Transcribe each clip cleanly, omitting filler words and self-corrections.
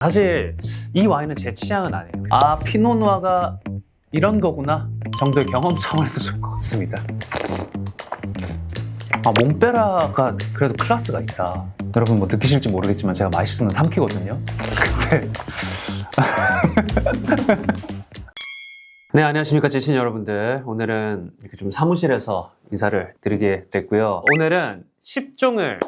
사실 이 와인은 제 취향은 아니에요. 아, 피노누아가 이런 거구나 정도의 경험 차원에서 좋은 것 같습니다. 아, 몽베라가 그래도 클래스가 있다. 여러분 뭐 느끼실지 모르겠지만 제가 맛있으면 삼키거든요. 근데 네, 안녕하십니까 지친 여러분들. 오늘은 이렇게 좀 사무실에서 인사를 드리게 됐고요. 오늘은 10종을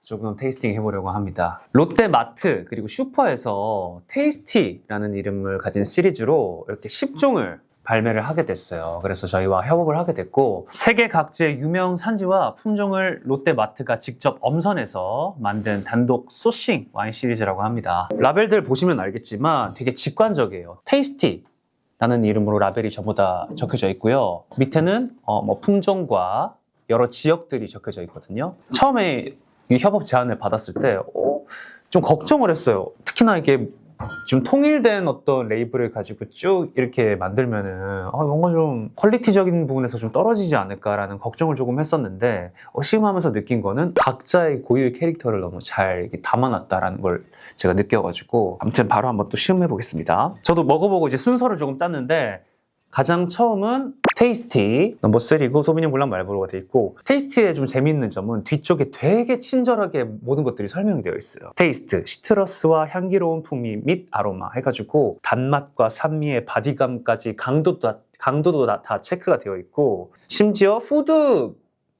조금 테이스팅 해보려고 합니다. 롯데마트 그리고 슈퍼에서 테이스티라는 이름을 가진 시리즈로 이렇게 10종을 발매를 하게 됐어요. 그래서 저희와 협업을 하게 됐고, 세계 각지의 유명 산지와 품종을 롯데마트가 직접 엄선해서 만든 단독 소싱 와인 시리즈라고 합니다. 라벨들 보시면 알겠지만 되게 직관적이에요. 테이스티 라는 이름으로 라벨이 전부 다 적혀져 있고요. 밑에는 뭐 품종과 여러 지역들이 적혀져 있거든요. 처음에 이 협업 제안을 받았을 때 좀 걱정을 했어요. 특히나 이게 좀 통일된 어떤 레이블을 가지고 쭉 이렇게 만들면은 뭔가 좀 퀄리티적인 부분에서 좀 떨어지지 않을까라는 걱정을 조금 했었는데, 시음하면서 느낀 거는 각자의 고유의 캐릭터를 너무 잘 이렇게 담아놨다라는 걸 제가 느껴가지고, 아무튼 바로 한번 또 시음해 보겠습니다. 저도 먹어보고 이제 순서를 조금 짰는데, 가장 처음은 테이스티 넘버 3고 소비뇽 블랑 말보로가 돼 있고, 테이스티의 좀 재미있는 점은 뒤쪽에 되게 친절하게 모든 것들이 설명이 되어 있어요. 테이스트, 시트러스와 향기로운 풍미 및 아로마 해가지고 단맛과 산미의 바디감까지 강도도 다 체크가 되어 있고, 심지어 푸드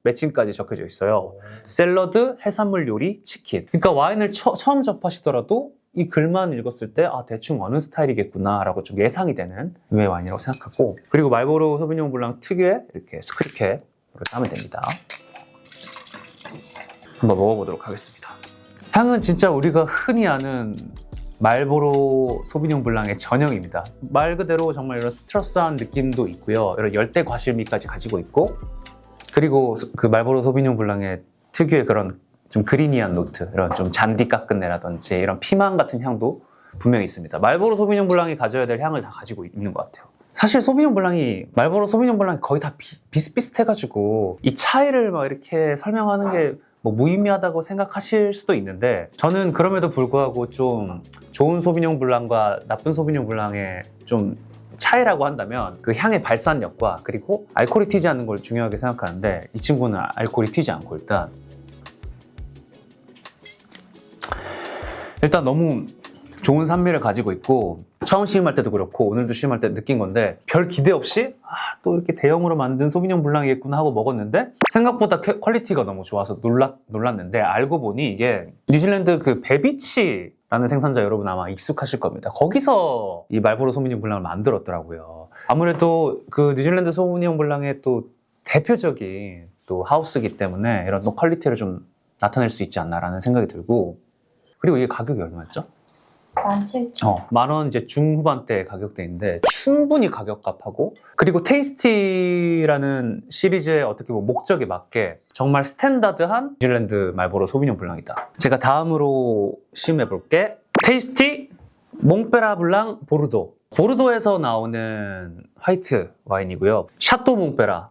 매칭까지 적혀져 있어요. 샐러드, 해산물 요리, 치킨. 그러니까 와인을 처음 접하시더라도 이 글만 읽었을 때 대충 어느 스타일이겠구나 라고 좀 예상이 되는 의외의 와인이라고 생각하고, 그리고 말보로 소비뇽 블랑 특유의 이렇게 스크립캡으로 짜면 됩니다. 한번 먹어보도록 하겠습니다. 향은 진짜 우리가 흔히 아는 말보로 소비뇽 블랑의 전형입니다. 말 그대로 정말 이런 스트러스한 느낌도 있고요. 이런 열대 과실미까지 가지고 있고, 그리고 그 말보로 소비뇽 블랑의 특유의 그런 좀 그리니한 노트, 이런 좀 잔디 깎은내라든지 이런 피망 같은 향도 분명히 있습니다. 말보로 소비뇽 블랑이 가져야 될 향을 다 가지고 있는 것 같아요. 사실 말보로 소비뇽 블랑이 거의 다 비슷비슷해가지고 이 차이를 막 이렇게 설명하는 게 뭐 무의미하다고 생각하실 수도 있는데, 저는 그럼에도 불구하고 좀 좋은 소비뇽 블랑과 나쁜 소비뇽 블랑의 좀 차이라고 한다면 그 향의 발산력과 그리고 알코올이 튀지 않는 걸 중요하게 생각하는데, 이 친구는 알코올이 튀지 않고 일단 너무 좋은 산미를 가지고 있고, 처음 시음할 때도 그렇고 오늘도 시음할 때 느낀 건데, 별 기대 없이 또 이렇게 대형으로 만든 소비뇽 블랑이겠구나 하고 먹었는데 생각보다 퀄리티가 너무 좋아서 놀랐는데, 알고 보니 이게 뉴질랜드 그 베비치라는 생산자, 여러분 아마 익숙하실 겁니다. 거기서 이 말보로 소비뇽 블랑을 만들었더라고요. 아무래도 그 뉴질랜드 소비뇽 블랑의 또 대표적인 또 하우스이기 때문에 이런 또 퀄리티를 좀 나타낼 수 있지 않나라는 생각이 들고, 그리고 이게 가격이 얼마였죠? 17,000원. 만원 이제 중후반대 가격대인데 충분히 가격값하고, 그리고 테이스티라는 시리즈의 어떻게 보면 목적에 맞게 정말 스탠다드한 뉴질랜드 말보로 소비뇽 블랑이다. 제가 다음으로 시음해 볼게. 테이스티 몽베라 블랑 보르도. 보르도에서 나오는 화이트 와인이고요. 샤또 몽베라.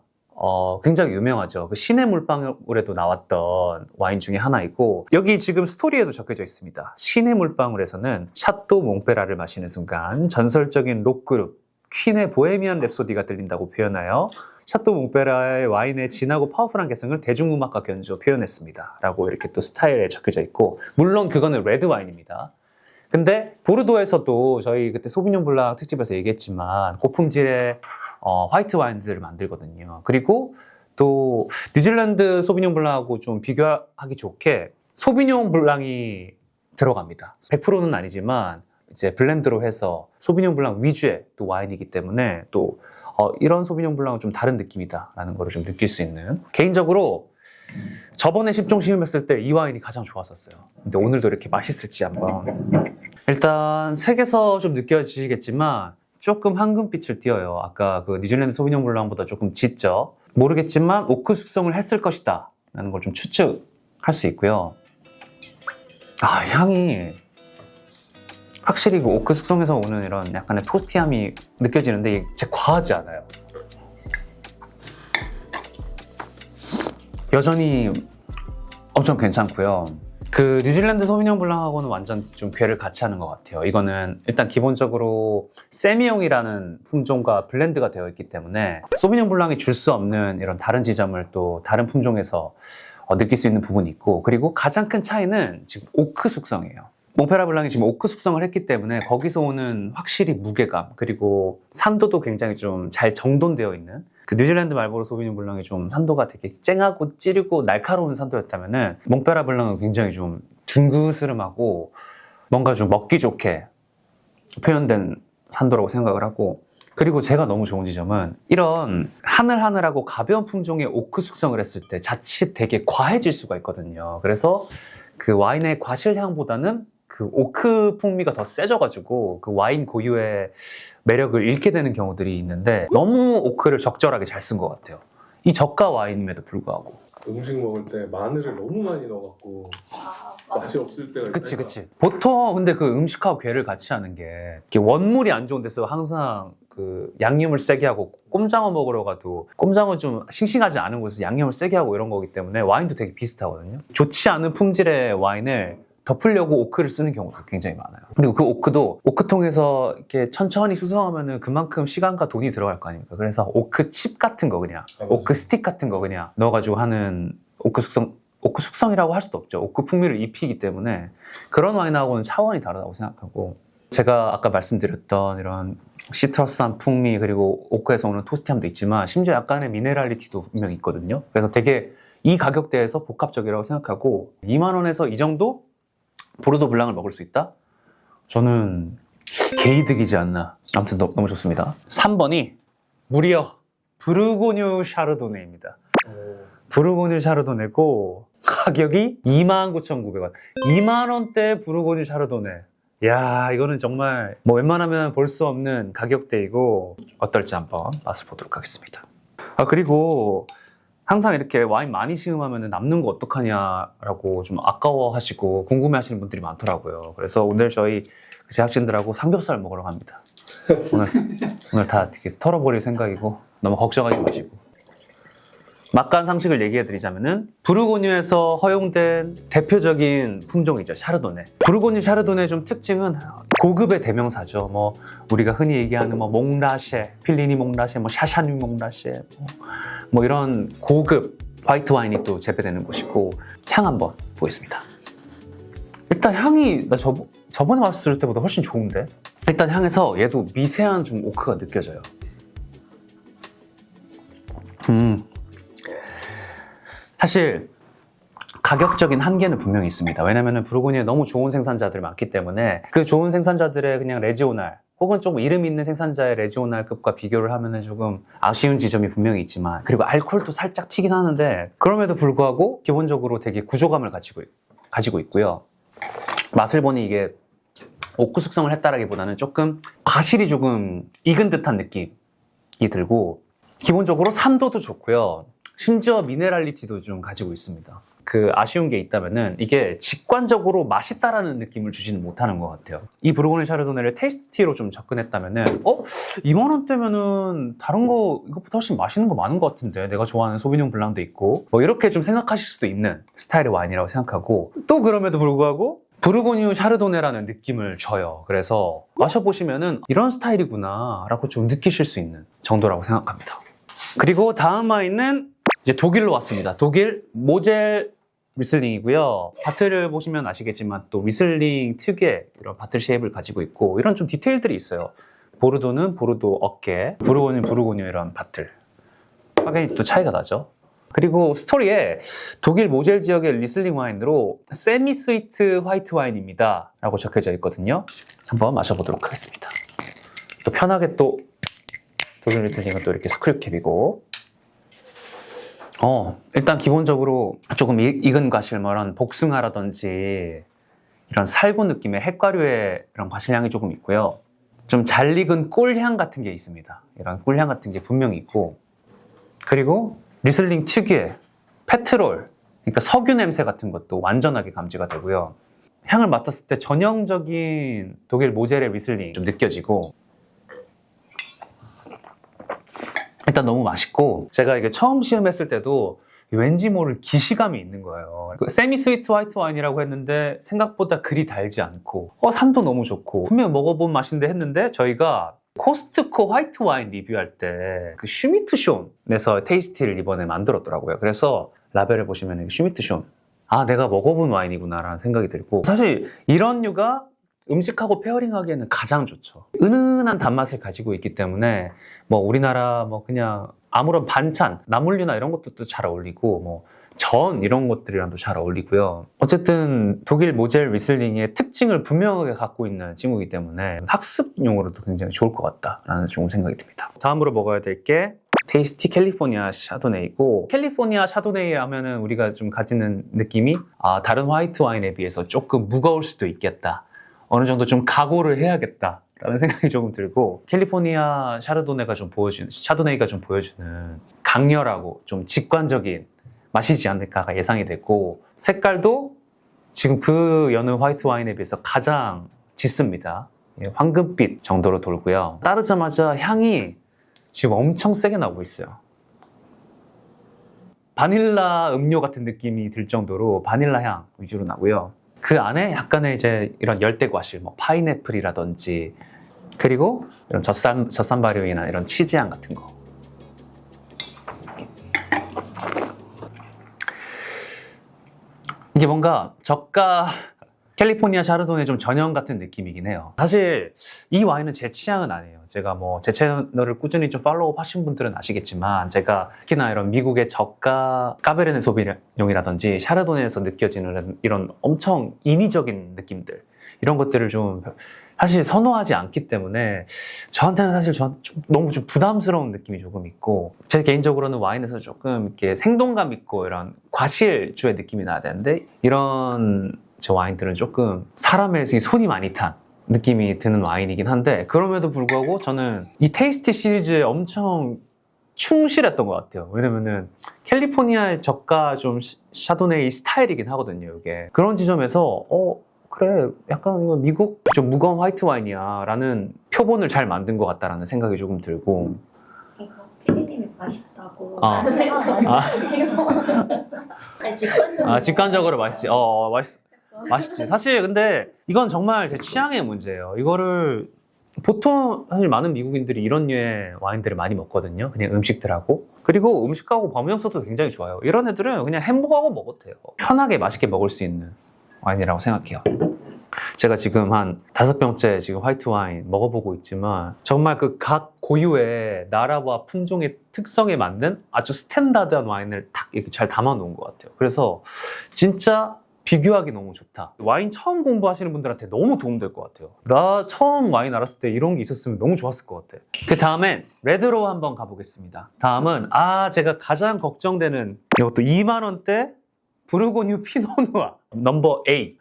굉장히 유명하죠. 그 신의 물방울에도 나왔던 와인 중에 하나이고, 여기 지금 스토리에도 적혀져 있습니다. 신의 물방울에서는 샤또 몽베라를 마시는 순간 전설적인 록그룹 퀸의 보헤미안 랩소디가 들린다고 표현하여 샤또 몽베라의 와인의 진하고 파워풀한 개성을 대중음악과 견주어 표현했습니다 라고 이렇게 또 스타일에 적혀져 있고, 물론 그거는 레드 와인입니다. 근데 보르도에서도 저희 그때 소비뇽 블랑 특집에서 얘기했지만 고품질의 화이트 와인들을 만들거든요. 그리고 또 뉴질랜드 소비뇽 블랑하고 좀 비교하기 좋게 소비뇽 블랑이 들어갑니다. 100%는 아니지만 이제 블렌드로 해서 소비뇽 블랑 위주의 또 와인이기 때문에 또 이런 소비뇽 블랑은 좀 다른 느낌이다라는 걸 좀 느낄 수 있는, 개인적으로 저번에 10종 시음했을 때 이 와인이 가장 좋았었어요. 근데 오늘도 이렇게 맛있을지 한번. 일단 색에서 좀 느껴지시겠지만 조금 황금빛을 띄어요. 아까 그 뉴질랜드 소비뇽 블랑보다 조금 짙죠. 모르겠지만 오크 숙성을 했을 것이다 라는 걸 좀 추측할 수 있고요. 향이 확실히 그 오크 숙성에서 오는 이런 약간의 토스티함이 느껴지는데 이게 진짜 과하지 않아요. 여전히 엄청 괜찮고요. 그 뉴질랜드 소비뇽 블랑하고는 완전 좀 궤를 같이 하는 것 같아요. 이거는 일단 기본적으로 세미용이라는 품종과 블렌드가 되어 있기 때문에 소비뇽 블랑이 줄 수 없는 이런 다른 지점을 또 다른 품종에서 느낄 수 있는 부분이 있고, 그리고 가장 큰 차이는 지금 오크 숙성이에요. 몽페라 블랑이 지금 오크 숙성을 했기 때문에 거기서 오는 확실히 무게감, 그리고 산도도 굉장히 좀 잘 정돈되어 있는, 그 뉴질랜드 말보로 소비뇽 블랑이 좀 산도가 되게 쨍하고 찌르고 날카로운 산도였다면은 몽페라 블랑은 굉장히 좀 둥그스름하고 뭔가 좀 먹기 좋게 표현된 산도라고 생각을 하고, 그리고 제가 너무 좋은 지점은 이런 하늘하늘하고 가벼운 품종의 오크 숙성을 했을 때 자칫 되게 과해질 수가 있거든요. 그래서 그 와인의 과실향보다는 그 오크 풍미가 더 세져가지고 그 와인 고유의 매력을 잃게 되는 경우들이 있는데, 너무 오크를 적절하게 잘 쓴 것 같아요. 이 저가 와인임에도 불구하고. 음식 먹을 때 마늘을 너무 많이 넣어갖고 맛이 없을 때가 그치, 있다니까. 그치. 보통 근데 그 음식하고 괴를 같이 하는 게 이렇게 원물이 안 좋은 데서 항상 그 양념을 세게 하고, 꼼장어 먹으러 가도 꼼장어 좀 싱싱하지 않은 곳에서 양념을 세게 하고 이런 거기 때문에 와인도 되게 비슷하거든요. 좋지 않은 품질의 와인을 덮으려고 오크를 쓰는 경우가 굉장히 많아요. 그리고 그 오크도 오크통에서 이렇게 천천히 수성하면은 그만큼 시간과 돈이 들어갈 거 아닙니까? 그래서 오크 칩 같은 거 그냥, 오크 스틱 같은 거 그냥 넣어가지고 하는 오크 숙성이라고 할 수도 없죠. 오크 풍미를 입히기 때문에 그런 와인하고는 차원이 다르다고 생각하고, 제가 아까 말씀드렸던 이런 시트러스한 풍미, 그리고 오크에서 오는 토스티함도 있지만 심지어 약간의 미네랄리티도 분명히 있거든요. 그래서 되게 이 가격대에서 복합적이라고 생각하고, 2만 원에서 이 정도 보르도 블랑을 먹을 수 있다? 저는 개이득이지 않나. 아무튼 너무 좋습니다. 3번이 무려 부르고뉴 샤르도네입니다. 부르고뉴 샤르도네고 가격이 29,900원. 2만 원대 부르고뉴 샤르도네. 야, 이거는 정말 뭐 웬만하면 볼 수 없는 가격대이고, 어떨지 한번 맛을 보도록 하겠습니다. 그리고 항상 이렇게 와인 많이 시음하면 남는 거 어떡하냐라고 좀 아까워하시고 궁금해하시는 분들이 많더라고요. 그래서 오늘 저희 제작진들하고 삼겹살 먹으러 갑니다. 오늘 다 이렇게 털어버릴 생각이고, 너무 걱정하지 마시고. 막간 상식을 얘기해드리자면은 부르고뉴에서 허용된 대표적인 품종이죠, 샤르도네. 부르고뉴 샤르도네 좀 특징은 고급의 대명사죠. 뭐 우리가 흔히 얘기하는 뭐 몽라쉐, 필리니 몽라쉐, 뭐 샤샤뉴 몽라쉐, 뭐 이런 고급 화이트 와인이 또 재배되는 곳이고, 향 한번 보겠습니다. 일단 향이 나 저번에 왔을 때보다 훨씬 좋은데? 일단 향에서 얘도 미세한 좀 오크가 느껴져요. 사실 가격적인 한계는 분명히 있습니다. 왜냐면 부르고뉴에 너무 좋은 생산자들이 많기 때문에 그 좋은 생산자들의 그냥 레지오날, 혹은 조금 이름 있는 생산자의 레지오날급과 비교를 하면 조금 아쉬운 지점이 분명히 있지만, 그리고 알코올도 살짝 튀긴 하는데 그럼에도 불구하고 기본적으로 되게 구조감을 가지고 있고요. 맛을 보니 이게 오크 숙성을 했다라기보다는 조금 과실이 조금 익은 듯한 느낌이 들고, 기본적으로 산도도 좋고요. 심지어 미네랄리티도 좀 가지고 있습니다. 그 아쉬운 게 있다면은 이게 직관적으로 맛있다라는 느낌을 주지는 못하는 것 같아요. 이 부르고뉴 샤르도네를 테이스티로 좀 접근했다면은 2만 원대면은 다른 거 이것보다 훨씬 맛있는 거 많은 것 같은데, 내가 좋아하는 소비뇽 블랑도 있고, 뭐 이렇게 좀 생각하실 수도 있는 스타일의 와인이라고 생각하고, 또 그럼에도 불구하고 부르고뉴 샤르도네라는 느낌을 줘요. 그래서 마셔보시면은 이런 스타일이구나 라고 좀 느끼실 수 있는 정도라고 생각합니다. 그리고 다음 와인은 이제 독일로 왔습니다. 독일 모젤 리슬링이고요. 바틀을 보시면 아시겠지만 또 리슬링 특유의 이런 바틀 쉐입을 가지고 있고, 이런 좀 디테일들이 있어요. 보르도는 보르도 어깨, 부르고뉴는 부르고뉴 이런 바틀. 확연히 또 차이가 나죠. 그리고 스토리에 독일 모젤 지역의 리슬링 와인으로 세미 스위트 화이트 와인입니다 라고 적혀져 있거든요. 한번 마셔보도록 하겠습니다. 또 편하게 또 독일 리슬링은 또 이렇게 스크립캡이고, 일단 기본적으로 조금 익은 과실, 뭐 이런 복숭아라든지 이런 살구 느낌의 핵과류의 이런 과실향이 조금 있고요. 좀 잘 익은 꿀향 같은 게 있습니다. 이런 꿀향 같은 게 분명히 있고, 그리고 리슬링 특유의 페트롤, 그러니까 석유 냄새 같은 것도 완전하게 감지가 되고요. 향을 맡았을 때 전형적인 독일 모젤의 리슬링 좀 느껴지고, 일단 너무 맛있고, 제가 이게 처음 시음했을 때도 왠지 모를 기시감이 있는 거예요. 세미 스위트 화이트 와인이라고 했는데 생각보다 그리 달지 않고 산도 너무 좋고 분명 먹어본 맛인데 했는데 저희가 코스트코 화이트 와인 리뷰할 때 그 슈미트숀에서 테이스티를 이번에 만들었더라고요. 그래서 라벨을 보시면 슈미트숀, 내가 먹어본 와인이구나 라는 생각이 들고, 사실 이런 류가 음식하고 페어링하기에는 가장 좋죠. 은은한 단맛을 가지고 있기 때문에 뭐 우리나라 뭐 그냥 아무런 반찬, 나물류나 이런 것도 잘 어울리고 뭐 전 이런 것들이랑도 잘 어울리고요. 어쨌든 독일 모젤 리슬링의 특징을 분명하게 갖고 있는 친구이기 때문에 학습용으로도 굉장히 좋을 것 같다라는 좋은 생각이 듭니다. 다음으로 먹어야 될 게 테이스티 캘리포니아 샤도네이고, 캘리포니아 샤도네이 하면은 우리가 좀 가지는 느낌이 다른 화이트 와인에 비해서 조금 무거울 수도 있겠다, 어느 정도 좀 각오를 해야겠다 라는 생각이 조금 들고, 캘리포니아 샤도네이가 좀 보여주는 강렬하고 좀 직관적인 맛이지 않을까가 예상이 되고, 색깔도 지금 그 여느 화이트 와인에 비해서 가장 짙습니다. 황금빛 정도로 돌고요. 따르자마자 향이 지금 엄청 세게 나고 있어요. 바닐라 음료 같은 느낌이 들 정도로 바닐라 향 위주로 나고요. 그 안에 약간의 이제 이런 열대 과실, 뭐 파인애플이라든지, 그리고 이런 젖산 발효이나 이런 치즈향 같은 거. 이게 뭔가 저가 캘리포니아 샤르도네 좀 전형 같은 느낌이긴 해요. 사실 이 와인은 제 취향은 아니에요. 제가 뭐 제 채널을 꾸준히 좀 팔로우 하신 분들은 아시겠지만, 제가 특히나 이런 미국의 저가 까베르네 소비뇽이라든지 샤르도네에서 느껴지는 이런 엄청 인위적인 느낌들, 이런 것들을 좀 사실 선호하지 않기 때문에 저한테는 사실 너무 좀 부담스러운 느낌이 조금 있고, 제 개인적으로는 와인에서 조금 이렇게 생동감 있고 이런 과실주의 느낌이 나야 되는데, 이런 제 와인들은 조금 사람의 손이 많이 탄 느낌이 드는 와인이긴 한데, 그럼에도 불구하고 저는 이 테이스티 시리즈에 엄청 충실했던 것 같아요. 왜냐면은 캘리포니아의 저가 좀 샤도네이 스타일이긴 하거든요, 이게. 그런 지점에서 그래, 약간 미국 좀 무거운 화이트 와인이야 라는 표본을 잘 만든 것 같다라는 생각이 조금 들고. 이거 피디님이 맛있다고. 직관적으로. 직관적으로 맛있지. 맛있지. 사실 근데 이건 정말 제 취향의 문제예요. 이거를 보통 사실 많은 미국인들이 이런 류의 와인들을 많이 먹거든요. 그냥 음식들하고. 그리고 음식하고 범용성도 굉장히 좋아요. 이런 애들은 그냥 햄버거하고 먹어도 돼요. 편하게 맛있게 먹을 수 있는 와인이라고 생각해요. 제가 지금 한 5병째 지금 화이트 와인 먹어보고 있지만, 정말 그 각 고유의 나라와 품종의 특성에 맞는 아주 스탠다드한 와인을 딱 이렇게 잘 담아놓은 것 같아요. 그래서 진짜 비교하기 너무 좋다. 와인 처음 공부하시는 분들한테 너무 도움될 것 같아요. 나 처음 와인 알았을 때 이런 게 있었으면 너무 좋았을 것 같아. 그 다음엔 레드로 한번 가보겠습니다. 다음은 제가 가장 걱정되는 이것도 2만원대 부르고뉴 피노누아 넘버 A.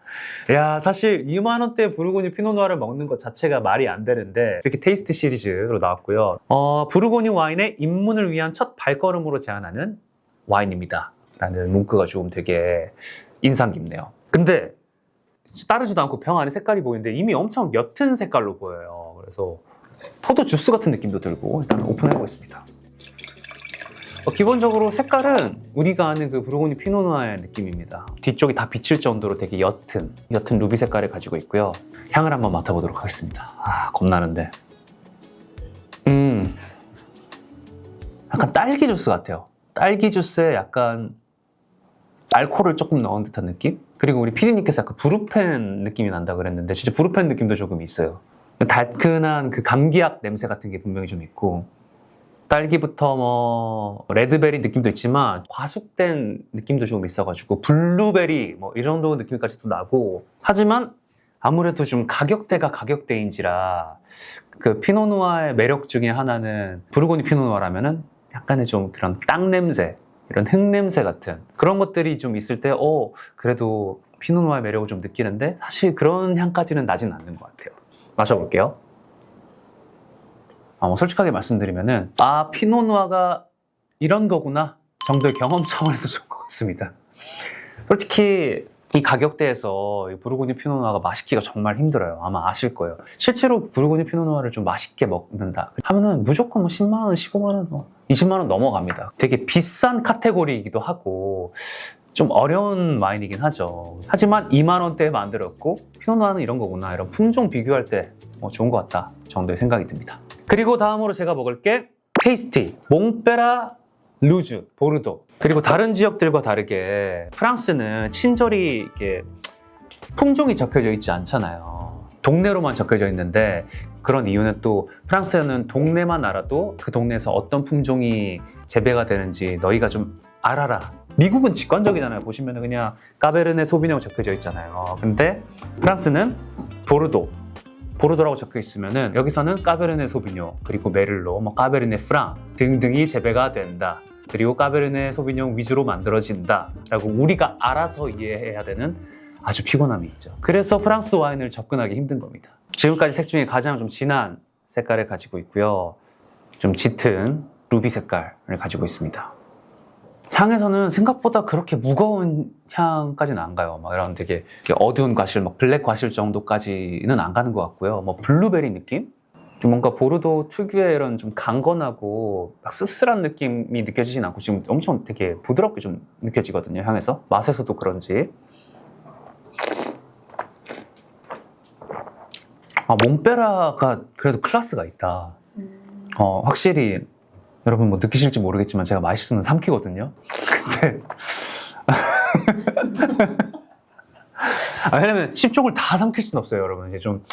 야, 사실 2만원대 부르고뉴 피노누아를 먹는 것 자체가 말이 안 되는데, 이렇게 테이스트 시리즈로 나왔고요. 부르고뉴 와인의 입문을 위한 첫 발걸음으로 제안하는 와인입니다 라는 문구가 좀 되게 인상 깊네요. 근데 따르지도 않고 병 안에 색깔이 보이는데 이미 엄청 옅은 색깔로 보여요. 그래서 포도 주스 같은 느낌도 들고, 일단 오픈해보겠습니다. 기본적으로 색깔은 우리가 아는 그 부르고뉴 피노누아의 느낌입니다. 뒤쪽이 다 비칠 정도로 되게 옅은 루비 색깔을 가지고 있고요. 향을 한번 맡아보도록 하겠습니다. 겁나는데. 약간 딸기 주스 같아요. 딸기 주스에 약간 알코올을 조금 넣은 듯한 느낌? 그리고 우리 피디님께서 약간 브루펜 느낌이 난다 그랬는데, 진짜 브루펜 느낌도 조금 있어요. 달큰한 그 감기약 냄새 같은 게 분명히 좀 있고, 딸기부터 뭐 레드베리 느낌도 있지만 과숙된 느낌도 조금 있어가지고 블루베리 뭐 이 정도 느낌까지도 나고, 하지만 아무래도 좀 가격대가 가격대인지라 그 피노누아의 매력 중에 하나는, 부르고뉴 피노누아라면은 약간의 좀 그런 땅 냄새, 이런 흙 냄새 같은 그런 것들이 좀 있을 때 그래도 피노누아의 매력을 좀 느끼는데, 사실 그런 향까지는 나진 않는 것 같아요. 마셔볼게요. 솔직하게 말씀드리면은 피노누아가 이런 거구나 정도의 경험 차원에서 좋은 것 같습니다. 솔직히 이 가격대에서 이 부르고뉴 피노누아가 마시기가 정말 힘들어요. 아마 아실 거예요. 실제로 부르고뉴 피노누아를 좀 맛있게 먹는다 하면은 무조건 뭐 10만 원, 15만 원, 20만 원 넘어갑니다. 되게 비싼 카테고리이기도 하고 좀 어려운 와인이긴 하죠. 하지만 2만 원대에 만들었고 피노누아는 이런 거구나. 이런 품종 비교할 때 좋은 것 같다 정도의 생각이 듭니다. 그리고 다음으로 제가 먹을 게 테이스티 몽베라 루주 보르도. 그리고 다른 지역들과 다르게 프랑스는 친절히 이렇게 품종이 적혀져 있지 않잖아요. 동네로만 적혀져 있는데 그런 이유는 또 프랑스는 동네만 알아도 그 동네에서 어떤 품종이 재배가 되는지 너희가 좀 알아라. 미국은 직관적이잖아요. 보시면 그냥 까베르네 소비뇽 적혀져 있잖아요. 근데 프랑스는 보르도라고 적혀 있으면은 여기서는 까베르네 소비뇽, 그리고 메를로, 뭐 까베르네 프랑 등등이 재배가 된다. 그리고 까베르네 소비뇽 위주로 만들어진다 라고 우리가 알아서 이해해야 되는 아주 피곤함이 있죠. 그래서 프랑스 와인을 접근하기 힘든 겁니다. 지금까지 색 중에 가장 좀 진한 색깔을 가지고 있고요. 좀 짙은 루비 색깔을 가지고 있습니다. 향에서는 생각보다 그렇게 무거운 향까지는 안 가요. 막 이런 되게 어두운 과실, 막 블랙 과실 정도까지는 안 가는 것 같고요. 뭐 블루베리 느낌? 뭔가 보르도 특유의 이런 좀 강건하고 막 씁쓸한 느낌이 느껴지진 않고 지금 엄청 되게 부드럽게 좀 느껴지거든요, 향에서. 맛에서도 그런지. 몽베라가 그래도 클래스가 있다. 확실히 여러분 뭐 느끼실지 모르겠지만 제가 맛있으면 삼키거든요. 근데 왜냐면 10종을 다 삼킬 수는 없어요, 여러분. 이게 좀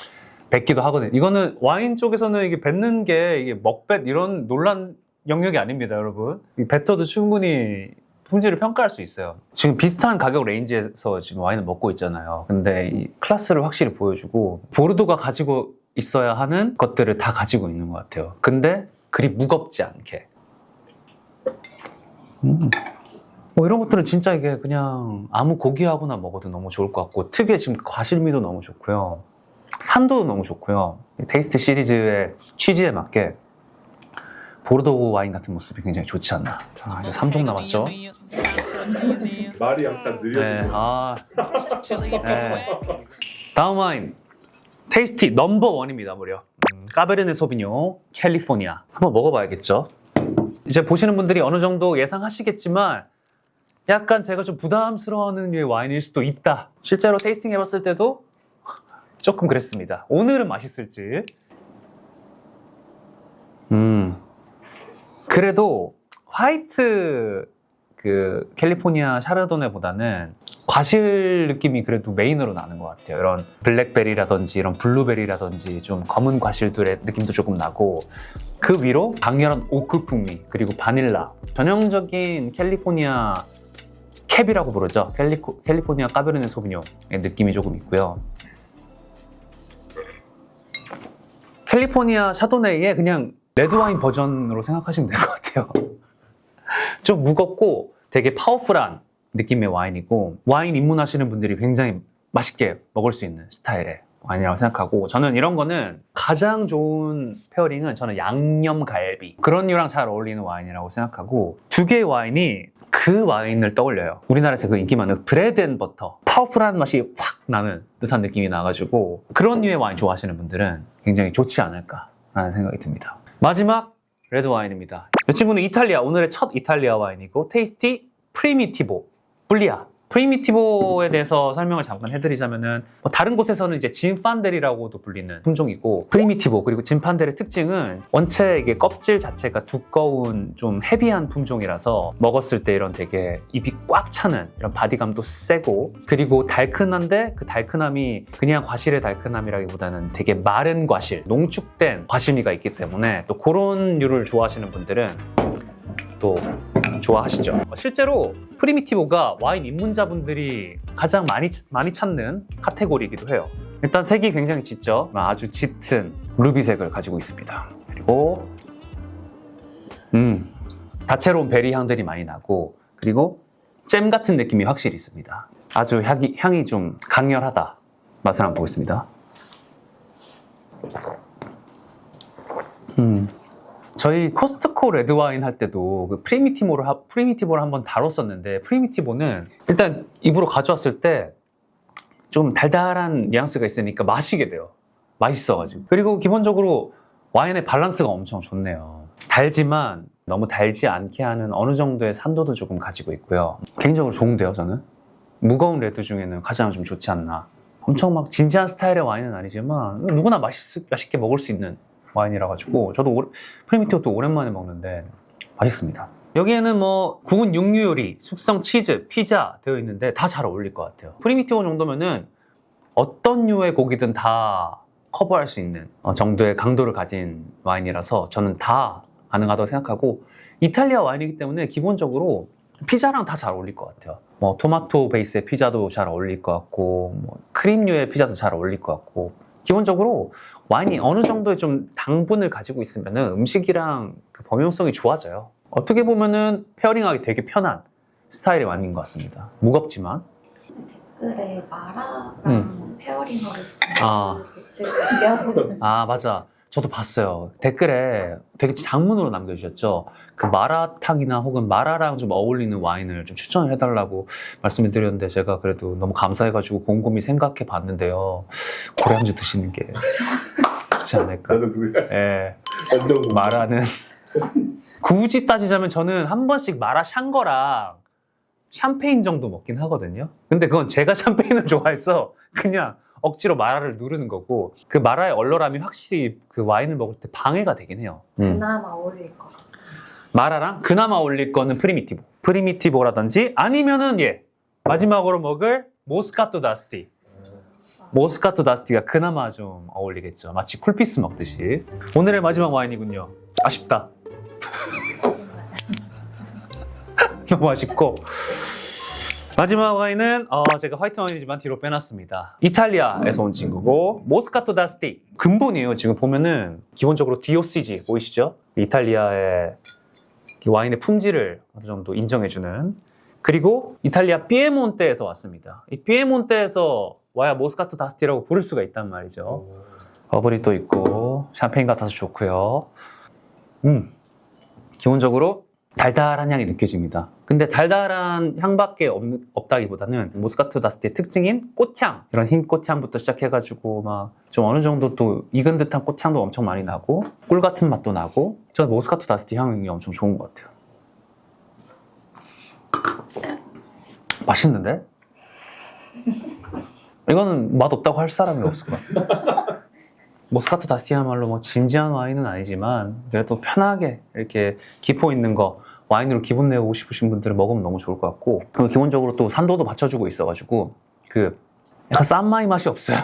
뱉기도 하거든요. 이거는 와인 쪽에서는 이게 뱉는 게 이게 먹뱉 이런 논란 영역이 아닙니다, 여러분. 뱉어도 충분히 품질을 평가할 수 있어요. 지금 비슷한 가격 레인지에서 지금 와인을 먹고 있잖아요. 근데 이 클래스를 확실히 보여주고 보르도가 가지고 있어야 하는 것들을 다 가지고 있는 것 같아요. 근데 그리 무겁지 않게. 뭐 이런 것들은 진짜 이게 그냥 아무 고기하고나 먹어도 너무 좋을 것 같고 특유의 지금 과실미도 너무 좋고요. 산도도 너무 좋고요. 테이스트 시리즈의 취지에 맞게 보르도 와인 같은 모습이 굉장히 좋지 않나. 자, 이제 3종 남았죠. 말이 약간 느려지네요. 네. 다음 와인 테이스티 넘버1입니다. 무려 까베르네 소비뇽 캘리포니아. 한번 먹어봐야겠죠. 이제 보시는 분들이 어느 정도 예상하시겠지만 약간 제가 좀 부담스러워하는 류의 와인일 수도 있다. 실제로 테이스팅 해봤을 때도 조금 그랬습니다. 오늘은 맛있을지. 그래도 화이트 그 캘리포니아 샤르도네보다는 과실 느낌이 그래도 메인으로 나는 것 같아요. 이런 블랙베리라든지 이런 블루베리라든지 좀 검은 과실들의 느낌도 조금 나고 그 위로 강렬한 오크 풍미 그리고 바닐라 전형적인 캘리포니아 캡이라고 부르죠. 캘리포니아 까베르네 소비뇽의 느낌이 조금 있고요. 캘리포니아 샤도네이의 그냥 레드와인 버전으로 생각하시면 될 것 같아요. 좀 무겁고 되게 파워풀한 느낌의 와인이고 와인 입문하시는 분들이 굉장히 맛있게 먹을 수 있는 스타일의 와인이라고 생각하고 저는 이런 거는 가장 좋은 페어링은 저는 양념갈비 그런 류랑 잘 어울리는 와인이라고 생각하고 두 개의 와인이 그 와인을 떠올려요. 우리나라에서 그 인기 많은 브레드 앤 버터 파워풀한 맛이 확 나는 듯한 느낌이 나가지고 그런 류의 와인 좋아하시는 분들은 굉장히 좋지 않을까라는 생각이 듭니다. 마지막 레드 와인입니다. 이 친구는 이탈리아 오늘의 첫 이탈리아 와인이고 테이스티 프리미티보 불리아 프리미티보에 대해서 설명을 잠깐 해드리자면은 뭐 다른 곳에서는 이제 진판델이라고도 불리는 품종이고 프리미티보 그리고 진판델의 특징은 원체 이게 껍질 자체가 두꺼운 좀 헤비한 품종이라서 먹었을 때 이런 되게 입이 꽉 차는 이런 바디감도 세고 그리고 달큰한데 그 달큰함이 그냥 과실의 달큰함이라기보다는 되게 마른 과실, 농축된 과실미가 있기 때문에 또 그런 류를 좋아하시는 분들은 또 좋아하시죠. 실제로 프리미티보가 와인 입문자분들이 가장 많이 찾는 카테고리이기도 해요. 일단 색이 굉장히 짙죠. 아주 짙은 루비색을 가지고 있습니다. 그리고 다채로운 베리 향들이 많이 나고 그리고 잼 같은 느낌이 확실히 있습니다. 아주 향이 좀 강렬하다. 맛을 한번 보겠습니다. 저희 코스트코 레드와인 할 때도 그 프리미티보를 한번 다뤘었는데 프리미티보는 일단 입으로 가져왔을 때 좀 달달한 뉘앙스가 있으니까 마시게 돼요. 맛있어가지고. 그리고 기본적으로 와인의 밸런스가 엄청 좋네요. 달지만 너무 달지 않게 하는 어느 정도의 산도도 조금 가지고 있고요. 개인적으로 좋은데요, 저는. 무거운 레드 중에는 가장 좀 좋지 않나. 엄청 막 진지한 스타일의 와인은 아니지만 누구나 맛있게 먹을 수 있는 와인이라 가지고 저도 프리미티오도 오랜만에 먹는데 맛있습니다. 여기에는 뭐 구운 육류 요리, 숙성 치즈, 피자 되어 있는데 다 잘 어울릴 것 같아요. 프리미티오 정도면은 어떤 류의 고기든 다 커버할 수 있는 정도의 강도를 가진 와인이라서 저는 다 가능하다고 생각하고, 이탈리아 와인이기 때문에 기본적으로 피자랑 다 잘 어울릴 것 같아요. 뭐 토마토 베이스의 피자도 잘 어울릴 것 같고, 뭐 크림류의 피자도 잘 어울릴 것 같고, 기본적으로 와인이 어느 정도의 좀 당분을 가지고 있으면은 음식이랑 그 범용성이 좋아져요. 어떻게 보면은 페어링하기 되게 편한 스타일의 와인인 것 같습니다. 무겁지만. 댓글에 마라랑 페어링하고 싶은데 아. 댓글 아, 맞아. 저도 봤어요. 댓글에 되게 장문으로 남겨주셨죠. 그 마라탕이나 혹은 마라랑 좀 어울리는 와인을 좀 추천을 해달라고 말씀을 드렸는데, 제가 그래도 너무 감사해가지고 곰곰이 생각해 봤는데요. 고량주 드시는 게 좋지 않을까. 나도 그 생각. 예. 완전 공감. 마라는 굳이 따지자면 저는 한 번씩 마라 샹거랑 샴페인 정도 먹긴 하거든요. 근데 그건 제가 샴페인을 좋아해서 그냥 억지로 마라를 누르는 거고, 그 마라의 얼얼함이 확실히 그 와인을 먹을 때 방해가 되긴 해요. 그나마 어울릴 것 같아요. 마라랑 그나마 어울릴 거는 프리미티보라든지 아니면은 마지막으로 먹을 모스카토 다스티. 모스카토 다스티가 그나마 좀 어울리겠죠. 마치 쿨피스 먹듯이. 오늘의 마지막 와인이군요. 아쉽다. 너무 아쉽고. 마지막 와인은 제가 화이트 와인이지만 뒤로 빼놨습니다. 이탈리아에서 온 친구고, 모스카토 다스티. 근본이에요. 지금 보면은 기본적으로 DOCG 보이시죠? 이탈리아의 와인의 품질을 어느 정도 인정해주는. 그리고 이탈리아 피에몬테에서 왔습니다. 이 피에몬테에서 와야 모스카토 다스티라고 부를 수가 있단 말이죠. 버블이 또 있고 샴페인 같아서 좋고요. 기본적으로 달달한 향이 느껴집니다. 근데 달달한 향밖에 없다기보다는 모스카토 다스티의 특징인 꽃향, 이런 흰 꽃향부터 시작해가지고 막 좀 어느 정도 또 익은 듯한 꽃향도 엄청 많이 나고, 꿀 같은 맛도 나고, 저는 모스카토 다스티 향이 엄청 좋은 것 같아요. 맛있는데? 이거는 맛 없다고 할 사람이 없을 것 같아요. 모스카토 다스티야말로 뭐 진지한 와인은 아니지만 그래도 편하게 이렇게 기포 있는 거 와인으로 기분 내고 싶으신 분들은 먹으면 너무 좋을 것 같고, 그리고 기본적으로 또 산도도 받쳐주고 있어가지고 그 약간 싼마이 맛이 없어요.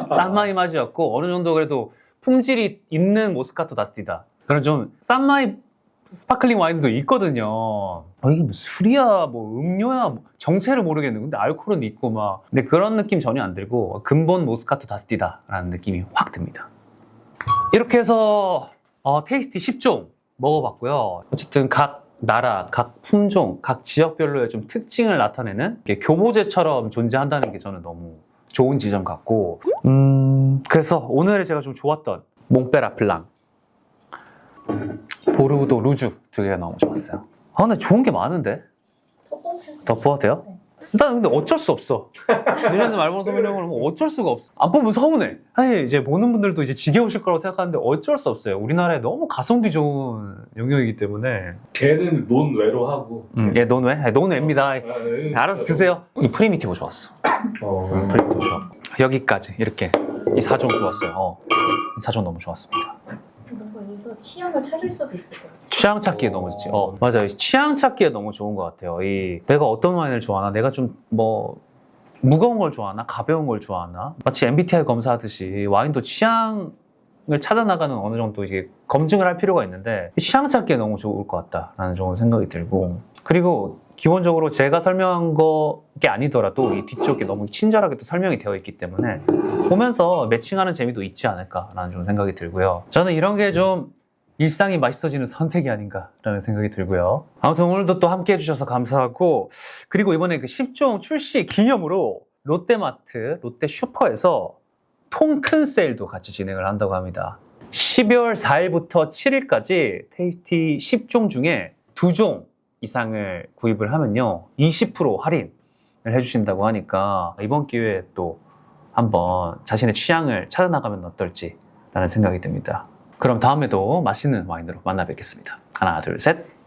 싼마이 맛이 없고 어느 정도 그래도 품질이 있는 모스카토 다스티다. 그런 좀 싼마이 스파클링 와인도 있거든요. 이게 뭐 술이야 뭐 음료야 뭐 정체를 모르겠는, 근데 알코올은 있고 막, 근데 그런 느낌 전혀 안 들고 근본 모스카토 다스티다 라는 느낌이 확 듭니다. 이렇게 해서 테이스티 10종 먹어봤고요. 어쨌든 각 나라, 각 품종, 각 지역별로의 좀 특징을 나타내는 게 교보제처럼 존재한다는 게 저는 너무 좋은 지점 같고, 그래서 오늘 제가 좀 좋았던 몽베라 블랑, 보르도 루주 두 개가 너무 좋았어요. 근데 좋은 게 많은데? 더 뽑아도 돼요? 일단 근데 어쩔 수 없어. 뉴질랜드 말보노 소뇽을 뭐 어쩔 수가 없어. 안 뽑으면 서운해. 사실 이제 보는 분들도 이제 지겨우실 거라고 생각하는데 어쩔 수 없어요. 우리나라에 너무 가성비 좋은 영역이기 때문에. 걔는 논외로 하고. 예, 논외? 논외입니다. 예. 알아서 드세요. 이 프리미티브 좋았어. 프리미티브 좋았고. 여기까지 이렇게 이 4종 좋았어요. 이 4종 너무 좋았습니다. 뭔가 여기서 취향을 찾을 수도 있을 것 같아요. 취향 찾기에 너무 좋지. 맞아요. 취향 찾기에 너무 좋은 것 같아요. 내가 어떤 와인을 좋아하나, 내가 좀 뭐 무거운 걸 좋아하나, 가벼운 걸 좋아하나, 마치 MBTI 검사하듯이 와인도 취향을 찾아 나가는 어느 정도 이제 검증을 할 필요가 있는데, 취향 찾기에 너무 좋을 것 같다라는 좀 생각이 들고, 그리고 기본적으로 제가 설명한 게 아니더라도 이 뒤쪽에 너무 친절하게 또 설명이 되어 있기 때문에 보면서 매칭하는 재미도 있지 않을까라는 좀 생각이 들고요. 저는 이런 게 좀 일상이 맛있어지는 선택이 아닌가라는 생각이 들고요. 아무튼 오늘도 또 함께 해주셔서 감사하고, 그리고 이번에 그 10종 출시 기념으로 롯데마트, 롯데슈퍼에서 통 큰 세일도 같이 진행을 한다고 합니다. 12월 4일부터 7일까지 테이스티 10종 중에 2종 이상을 구입을 하면요 20% 할인 해주신다고 하니까 이번 기회에 또 한번 자신의 취향을 찾아나가면 어떨지 라는 생각이 듭니다. 그럼 다음에도 맛있는 와인으로 만나 뵙겠습니다. 하나, 둘, 셋.